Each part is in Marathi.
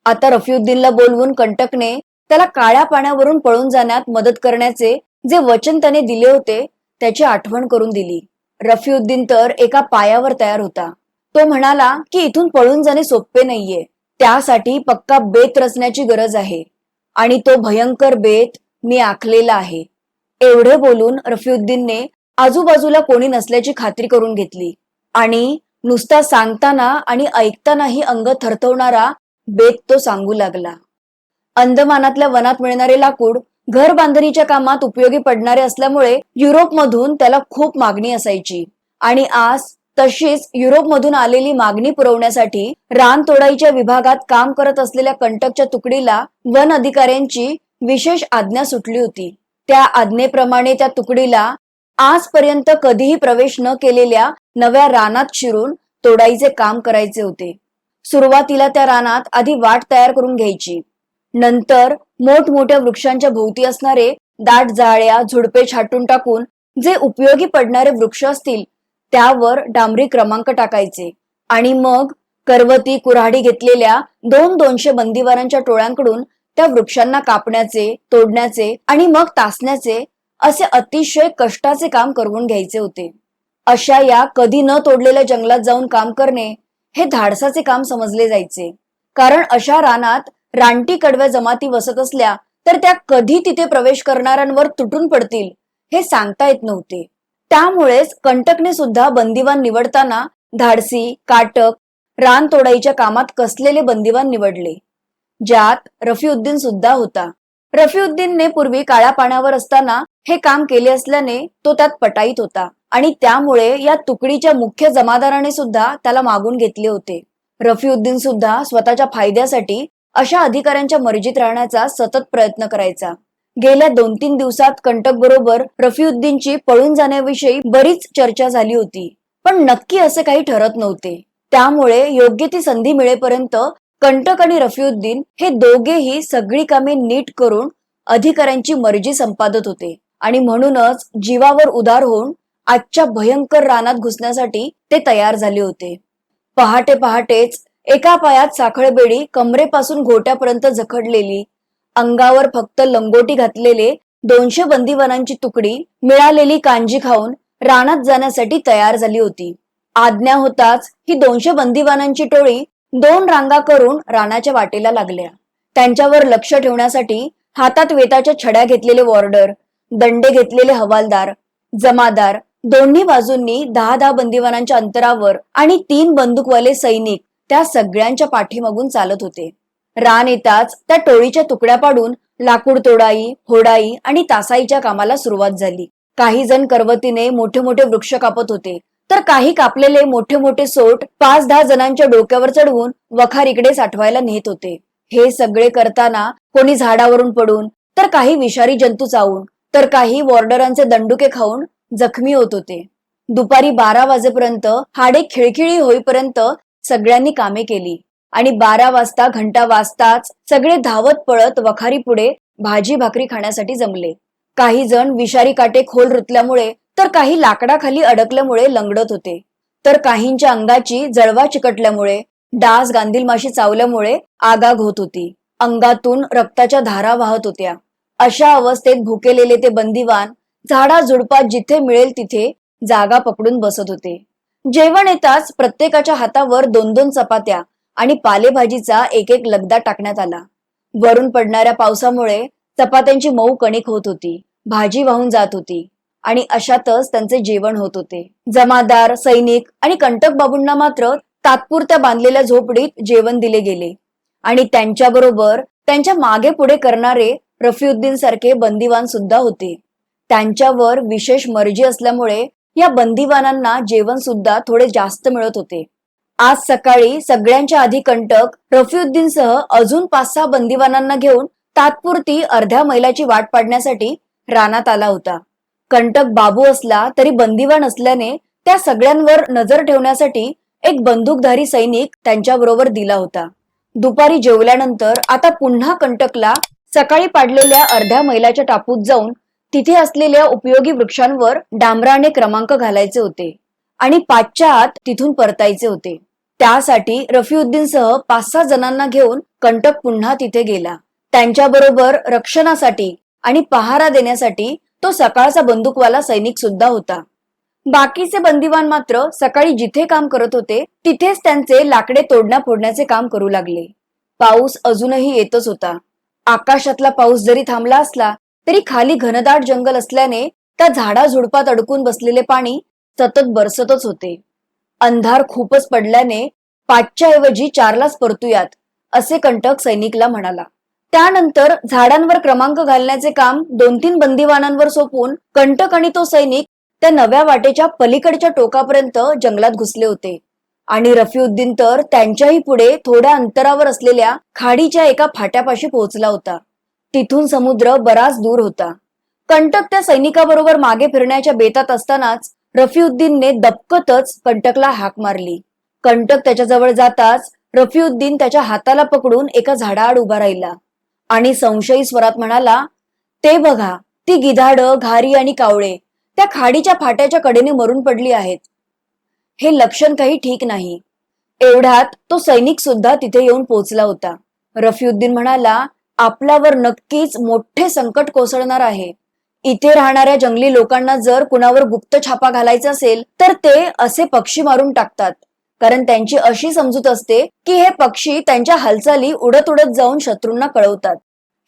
आता रफीउद्दीनला बोलवून कंटकने त्याला काळ्या पाण्यावरून पळून जाण्यात मदत करण्याचे जे वचन त्याने दिले होते त्याची आठवण करून दिली. रफीउद्दीन तर एका पायावर तयार होता. तो म्हणाला की इथून पळून जाणे सोपे नाहीये, त्यासाठी पक्का बेत रचण्याची गरज आहे आणि तो भयंकर बेत मी आखलेला आहे. एवढे बोलून रफीउद्दीनने आजूबाजूला कोणी नसल्याची खात्री करून घेतली आणि नुसता सांगताना आणि ऐकतानाही अंग थरथवणारा बेत तो सांगू लागला. अंदमानातल्या वनात मिळणारे लाकूड घर बांधणीच्या कामात उपयोगी पडणारे असल्यामुळे युरोपमधून त्याला खूप मागणी असायची आणि आज तशीच युरोपमधून आलेली मागणी पुरवण्यासाठी रान तोडाईच्या विभागात काम करत असलेल्या कंटकच्या तुकडीला वन अधिकाऱ्यांची विशेष आज्ञा सुटली होती. त्या आज्ञेप्रमाणे त्या तुकडीला आजपर्यंत कधीही प्रवेश न केलेल्या नव्या रानात शिरून तोडाईचे काम करायचे होते. सुरुवातीला त्या रानात आधी वाट तयार करून घ्यायची. नंतर मोठमोठ्या वृक्षांच्या भोवती असणारे दाट जाळ्या झुडपे छाटून टाकून जे उपयोगी पडणारे वृक्ष असतील त्यावर डांबरी क्रमांक टाकायचे आणि मग करवती कुऱ्हाडी घेतलेल्या 200 बंदीवानांच्या टोळ्यांकडून त्या वृक्षांना कापण्याचे, तोडण्याचे आणि मग तासण्याचे असे अतिशय कष्टाचे काम करवून घ्यायचे होते. अशा या कधी न तोडलेल्या जंगलात जाऊन काम करणे हे धाडसाचे काम समजले जायचे, कारण अशा रानात रानटी कडव्या जमाती वसत असल्या तर त्या कधी तिथे प्रवेश करणाऱ्यांवर तुटून पडतील हे सांगता येत नव्हते. त्यामुळेच कंटकने सुद्धा बंदिवान निवडताना धाडसी, काटक, रान तोडाईच्या कामात कसलेले बंदिवान निवडले, ज्यात रफीउद्दीन सुद्धा होता. रफीउद्दीनने पूर्वी काळ्या पाण्यावर असताना हे काम केले असल्याने तो त्यात पटाईत होता आणि त्यामुळे या तुकडीच्या मुख्य जमादाराने सुद्धा त्याला मागून घेतले होते. रफीउद्दीन सुद्धा स्वतःच्या फायद्यासाठी अशा अधिकाऱ्यांच्या मर्जीत राहण्याचा सतत प्रयत्न करायचा. गेल्या 2-3 दिवसात कंटक बरोबर रफीउद्दीनची पळून जाण्याविषयी बरीच चर्चा झाली होती, पण नक्की असे काही ठरत नव्हते. त्यामुळे योग्य ती संधी मिळेपर्यंत कंटक आणि रफीउद्दीन हे दोघेही सगळी कामे नीट करून अधिकाऱ्यांची मर्जी संपादत होते आणि म्हणूनच जीवावर उदार होऊन आजच्या भयंकर रानात घुसण्यासाठी ते तयार झाले होते. पहाटे पहाटेच एका पायात साखळबेडी कमरेपासून घोट्यापर्यंत जखडलेली, अंगावर फक्त लंगोटी घातलेले 200 बंदीवानांची तुकडी मिळालेली कांजी खाऊन रानात जाण्यासाठी तयार झाली होती. आज्ञा होताच ही 200 बंदीवानांची टोळी 2 रांगा करून रानाच्या वाटेला लागल्या. त्यांच्यावर लक्ष ठेवण्यासाठी हातात वेताच्या छड्या घेतलेले वॉर्डर, दंडे घेतलेले हवालदार, जमादार दोन्ही बाजूंनी 10-10 बंदीवानांच्या अंतरावर आणि 3 बंदूकवाले सैनिक त्या सगळ्यांच्या पाठीमागून चालत होते. रान येताच त्या टोळीच्या तुकड्या पाडून लाकूड तोडाई, फोडाई आणि तासाईच्या कामाला सुरुवात झाली. काही जण करवतीने मोठे मोठे वृक्ष कापत होते, तर काही कापलेले मोठे मोठे सोट 5-10 जणांच्या डोक्यावर चढवून वखारीकडे साठवायला नेत होते. हे सगळे करताना कोणी झाडावरून पडून, तर काही विषारी जंतू चावून, तर काही वॉर्डरांचे दंडुके खाऊन जखमी होत होते. दुपारी 12 वाजेपर्यंत हाडे खिळखिळी होईपर्यंत सगळ्यांनी कामे केली आणि 12 वाजता घंटा वाजताच सगळे धावत पळत वखारी पुढे भाजी भाकरी खाण्यासाठी जमले. काही जण विषारी काटे खोल रुतल्यामुळे, तर काही लाकडाखाली अडकल्यामुळे लंगडत होते, तर काहींच्या अंगाची जळवा चिकटल्यामुळे, डास गांधील माशी चावल्यामुळे आगाग होत होती. अंगातून रक्ताच्या धारा वाहत होत्या. अशा अवस्थेत भुकेलेले ते बंदिवान झाडा झुडपात जिथे मिळेल तिथे जागा पकडून बसत होते. जेवण येताच प्रत्येकाच्या हातावर 2-2 चपात्या आणि पालेभाजीचा एक लगदा टाकण्यात आला. वरून पडणाऱ्या पावसामुळे चपात्यांची मऊ कणिक होत होती, भाजी वाहून जात होती आणि अशातच त्यांचे जेवण होत होते. जमादार, सैनिक आणि कंटक बाबूंना मात्र तात्पुरत्या बांधलेल्या झोपडीत जेवण दिले गेले आणि त्यांच्याबरोबर त्यांच्या मागे पुढे करणारे रफीउद्दीन सारखे बंदिवान सुद्धा होते. त्यांच्यावर विशेष मर्जी असल्यामुळे या बंदिवानांना जेवण सुद्धा थोडे जास्त मिळत होते. आज सकाळी सगळ्यांच्या आधी कंटक रफीउद्दीनसह अजून 5-6 बंदिवानांना घेऊन तात्पुरती अर्ध्या मैलाची वाट पाडण्यासाठी रानात आला होता. कंटक बाबू असला तरी बंदिवान असल्याने त्या सगळ्यांवर नजर ठेवण्यासाठी एक बंदूकधारी सैनिक त्यांच्याबरोबर दिला होता. दुपारी जेवल्यानंतर आता पुन्हा कंटकला सकाळी पाडलेल्या अर्ध्या मैलाच्या टापूत जाऊन तिथे असलेल्या उपयोगी वृक्षांवर डांबराने क्रमांक घालायचे होते आणि 5च्या आत तिथून परतायचे होते. त्यासाठी रफीउद्दीनसह 5-6 जणांना घेऊन कंटक पुन्हा तिथे गेला. त्यांच्याबरोबर रक्षणासाठी आणि पहारा देण्यासाठी तो सकाळचा बंदूकवाला सैनिक सुद्धा होता. बाकीचे बंदिवान मात्र सकाळी जिथे काम करत होते तिथेच त्यांचे लाकडे तोडण्या फोडण्याचे काम करू लागले. पाऊस अजूनही येतच होता. आकाशातला पाऊस जरी थांबला असला तरी खाली घनदाट जंगल असल्याने त्या झाडाझुडपात अडकून बसलेले पाणी सतत बरसतच होते. अंधार खूपच पडल्याने 5च्या ऐवजी 4लाच परतूयात, असे कंटक सैनिकला म्हणाला. त्यानंतर झाडांवर क्रमांक घालण्याचे काम 2-3 बंदिवानांवर सोपवून कंटक आणि तो सैनिक त्या नव्या वाटेच्या पलीकडच्या टोकापर्यंत जंगलात घुसले होते. आणि रफीउद्दीन तर त्यांच्याही पुढे थोड्या अंतरावर असलेल्या खाडीच्या एका फाट्यापाशी पोहोचला होता. तिथून समुद्र बराच दूर होता. कंटक त्या सैनिकाबरोबर मागे फिरण्याच्या बेतात असतानाच रफीउद्दीनने दबकतच कंटकला हाक मारली. कंटक त्याच्याजवळ जाताच रफीउद्दीन त्याच्या हाताला पकडून एका झाडाआड उभा राहिला आणि संशयी स्वरात म्हणाला, ते बघा, ती गिधाडं, घारी आणि कावळे त्या खाडीच्या फाट्याच्या कडेने मरून पडली आहेत. हे लक्षण काही ठीक नाही. एवढ्यात तो सैनिक सुद्धा तिथे येऊन पोहोचला होता. रफीउद्दीन म्हणाला, आपल्यावर नक्कीच मोठे संकट कोसळणार आहे. इथे राहणाऱ्या जंगली लोकांना जर कुणावर गुप्त छापा घालायचा असेल तर ते असे पक्षी मारून टाकतात, कारण त्यांची अशी समजूत असते की हे पक्षी त्यांच्या हालचाली उडत उडत जाऊन शत्रूंना कळवतात.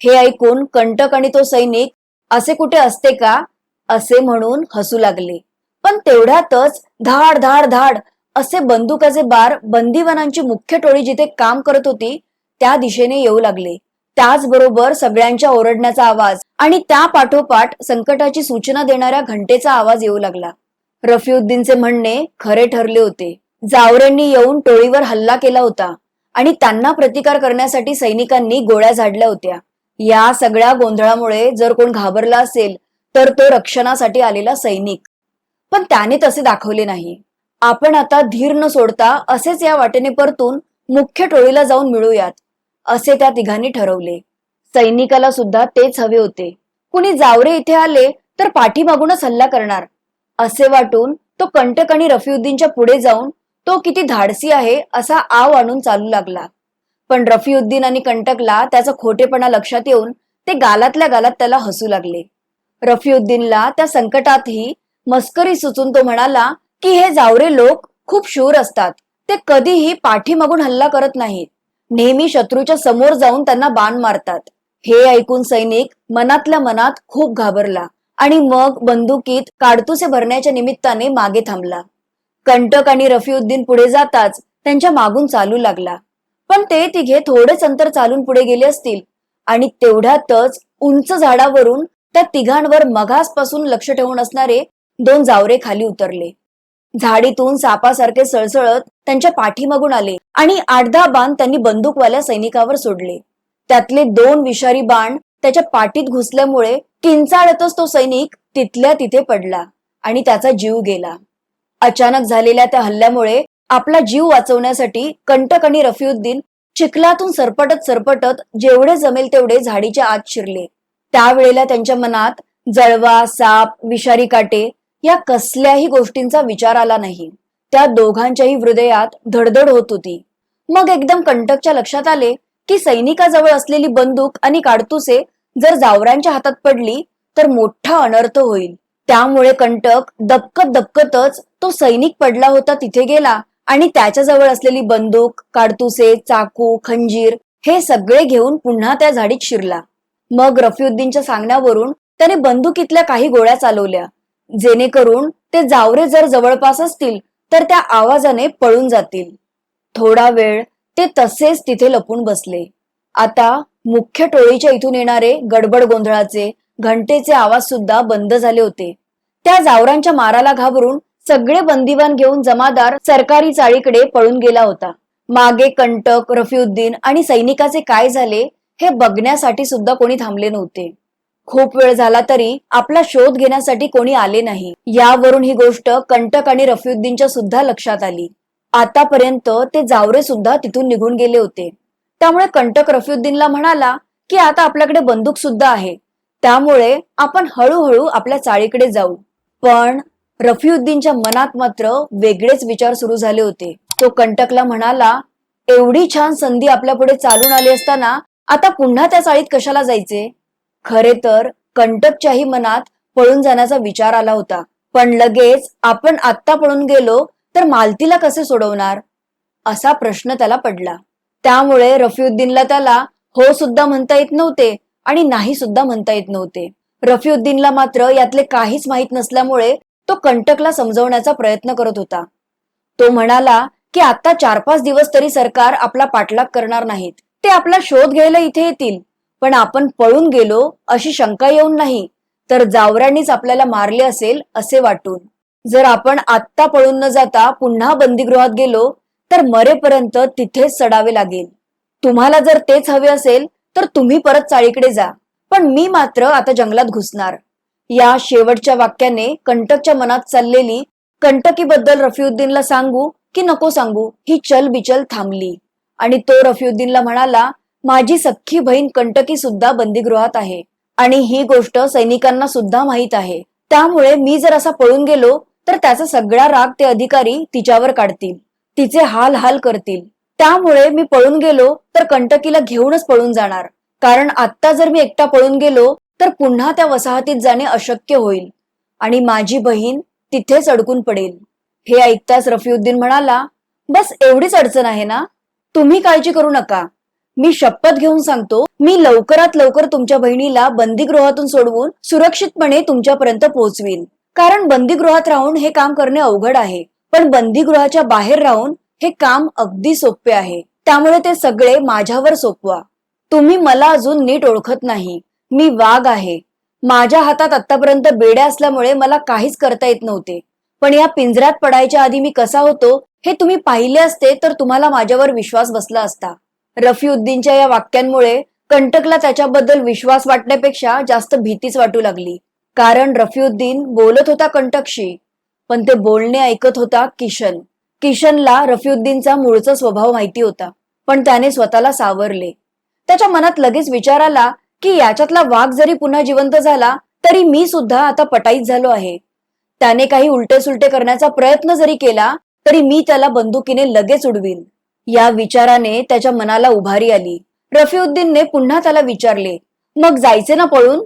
हे ऐकून कंटक आणि तो सैनिक असे कुठे असते का असे म्हणून हसू लागले. पण तेवढ्यातच धाड धाड धाड असे बंदुकाचे बार बंदिवानांची मुख्य टोळी जिथे काम करत होती त्या दिशेने येऊ लागले. त्याचबरोबर सगळ्यांच्या ओरडण्याचा आवाज आणि त्या पाठोपाठ संकटाची सूचना देणाऱ्या घंटेचा आवाज येऊ लागला. रफीउद्दीनचे म्हणणे खरे ठरले होते. जावरेंनी येऊन टोळीवर हल्ला केला होता आणि त्यांना प्रतिकार करण्यासाठी सैनिकांनी गोळ्या झाडल्या होत्या. या सगळ्या गोंधळामुळे जर कोण घाबरला असेल तर तो रक्षणासाठी आलेला सैनिक. पण त्याने तसे दाखवले नाही. आपण आता धीर न सोडता असेच या वाटेने परतून मुख्य टोळीला जाऊन मिळूयात, असे त्या तिघांनी ठरवले. सैनिकाला सुद्धा तेच हवे होते. कुणी जावरे इथे आले तर पाठीमागूनच हल्ला करणार असे वाटून तो कंटक आणि रफीउद्दीनच्या पुढे जाऊन तो किती धाडसी आहे असा आव आणून चालू लागला. पण रफीउद्दीन आणि कंटकला त्याचा खोटेपणा लक्षात येऊन ते गालातल्या गालात त्याला हसू लागले. रफीउद्दीनला त्या संकटातही मस्करी सुचून तो म्हणाला की हे जावरे लोक खूप शूर असतात. ते कधीही पाठीमागून हल्ला करत नाहीत. नेहमी शत्रूच्या समोर जाऊन त्यांना बाण मारतात. हे ऐकून सैनिक मनातल्या मनात खूप घाबरला आणि मग बंदुकीत काडतुसे भरण्याच्या निमित्ताने मागे थांबला. कंटक आणि रफीउद्दीन पुढे जाताच त्यांच्या मागून चालू लागला. पण ते तिघे थोडेच अंतर चालून पुढे गेले असतील आणि तेवढ्यातच उंच झाडावरून त्या तिघांवर मघासपासून लक्ष ठेवून असणारे 2 जावरे खाली उतरले. झाडीतून सापासारखे सळसळत त्यांच्या पाठीमागून आले आणि 8-10 बाण त्यांनी बंदूकवाल्या सैनिकावर सोडले. त्यातले 2 विषारी बाण त्याच्या पाठीत घुसल्यामुळे किंचाळतच तो सैनिक तिथल्या तिथे पडला आणि त्याचा जीव गेला. अचानक झालेल्या त्या हल्ल्यामुळे आपला जीव वाचवण्यासाठी कंटक आणि रफीउद्दीन चिखलातून सरपटत सरपटत जेवढे जमेल तेवढे झाडीच्या आत शिरले. त्यावेळेला त्यांच्या मनात जळवा, साप, विषारी काटे या कसल्याही गोष्टींचा विचार आला नाही. त्या दोघांच्याही हृदयात धडधड होत होती. मग एकदम कंटकच्या लक्षात आले की सैनिकाजवळ असलेली बंदूक आणि काडतुसे जर जावरांच्या हातात पडली तर मोठा अनर्थ होईल. त्यामुळे कंटक दबकत दबकतच तो सैनिक पडला होता तिथे गेला आणि त्याच्याजवळ असलेली बंदूक, काडतुसे, चाकू, खंजीर हे सगळे घेऊन पुन्हा त्या झाडीत शिरला. मग रफीउद्दीनच्या सांगण्यावरून त्याने बंदुकीतल्या काही गोळ्या चालवल्या, जेणेकरून ते जावरे जर जवळपास असतील तर त्या आवाजाने पळून जातील. थोडा वेळ ते तसेच तिथे लपून बसले. आता मुख्य टोळीच्या इथून येणारे गडबड गोंधळाचे, घंटेचे आवाज सुद्धा बंद झाले होते. त्या जावरांच्या माराला घाबरून सगळे बंदिवान घेऊन जमादार सरकारी चाळीकडे पळून गेला होता. मागे कंटक, रफीउद्दीन आणि सैनिकाचे काय झाले हे बघण्यासाठी सुद्धा कोणी थांबले नव्हते. खूप वेळ झाला तरी आपला शोध घेण्यासाठी कोणी आले नाही. यावरून ही गोष्ट कंटक आणि रफीउद्दीनच्या सुद्धा लक्षात आली. आतापर्यंत ते जावरे सुद्धा तिथून निघून गेले होते. त्यामुळे कंटक रफीउद्दीनला म्हणाला की आता आपल्याकडे बंदूक सुद्धा आहे, त्यामुळे आपण हळूहळू आपल्या चाळीकडे जाऊ. पण रफीउद्दीनच्या मनात मात्र वेगळेच विचार सुरू झाले होते. तो कंटकला म्हणाला, एवढी छान संधी आपल्या पुढे चालून आली असताना आता पुन्हा त्या चाळीत कशाला जायचे? खरे तर कंटकच्याही मनात पळून जाण्याचा विचार आला होता, पण लगेच आपण आत्ता पळून गेलो तर मालतीला कसे सोडवणार असा प्रश्न त्याला पडला. त्यामुळे रफीउद्दीनला त्याला हो सुद्धा म्हणता येत नव्हते आणि नाही सुद्धा म्हणता येत नव्हते. रफीउद्दीनला मात्र यातले काहीच माहीत नसल्यामुळे तो कंटकला समजवण्याचा प्रयत्न करत होता. तो म्हणाला की आता 4-5 दिवस तरी सरकार आपला पाठलाग करणार नाहीत. ते आपला शोध घ्यायला इथे येतील, पण आपण पळून गेलो अशी शंका येऊन नाही तर जावरांनीच आपल्याला मारले असेल असे वाटून. जर आपण आत्ता पळून न जाता पुन्हा बंदीगृहात गेलो तर मरेपर्यंत तिथेच सडावे लागेल. तुम्हाला जर तेच हवे असेल तर तुम्ही परत चाळीकडे जा, पण मी मात्र आता जंगलात घुसणार. या शेवटच्या वाक्याने कंटकच्या मनात चाललेली कंटकीबद्दल रफीउद्दीनला सांगू की नको सांगू ही चलबिचल थांबली आणि तो रफीउद्दीनला म्हणाला, माझी सख्खी बहीण कंटकी सुद्धा बंदीगृहात आहे आणि ही गोष्ट सैनिकांना सुद्धा माहीत आहे. त्यामुळे मी जर असा पळून गेलो तर त्याचा सगळा राग ते अधिकारी तिच्यावर काढतील, तिचे हाल हाल करतील. त्यामुळे मी पळून गेलो तर कंटकीला घेऊनच पळून जाणार, कारण आत्ता जर मी एकटा पळून गेलो तर पुन्हा त्या वसाहतीत जाणे अशक्य होईल आणि माझी बहीण तिथेच अडकून पडेल. हे ऐकताच रफीउद्दीन म्हणाला, बस एवढीच अडचण आहे ना? तुम्ही काळजी करू नका. मी शपथ घेऊन सांगतो, मी लवकरात लवकर तुमच्या बहिणीला बंदीगृहातून सोडवून सुरक्षितपणे तुमच्यापर्यंत पोहोचवीन. कारण बंदीगृहात राहून हे काम करणे अवघड आहे, पण बंदीगृहाच्या बाहेर राहून हे काम अगदी सोपे आहे. त्यामुळे ते सगळे माझ्यावर सोपवा. तुम्ही मला अजून नीट ओळखत नाही. मी वाघ आहे. माझ्या हातात आतापर्यंत बेड्या असल्यामुळे मला काहीच करता येत नव्हते, पण या पिंजऱ्यात पडायच्या आधी मी कसा होतो हे तुम्ही पाहिले असते तर तुम्हाला माझ्यावर विश्वास बसला असता. रफीउद्दीनच्या या वाक्यांमुळे कंटकला त्याच्याबद्दल विश्वास वाटण्यापेक्षा जास्त भीतीच वाटू लागली. कारण रफीउद्दीन बोलत होता कंटकशी, पण ते बोलणे ऐकत होता किशन. किशनला रफीउद्दीनचा मूळचा स्वभाव माहिती होता, पण त्याने स्वतःला सावरले. त्याच्या मनात लगेच विचार आला की याच्यातला वाघ जरी पुन्हा जिवंत झाला तरी मी सुद्धा आता पटाईत झालो आहे. त्याने काही उलटे सुलटे करण्याचा प्रयत्न जरी केला तरी मी त्याला बंदुकीने लगेच उडवीन. या विचाराने त्याच्या मनाला उभारी आली. रफीउद्दीनने पुन्हा त्याला विचारले, मग जायचे ना पळून?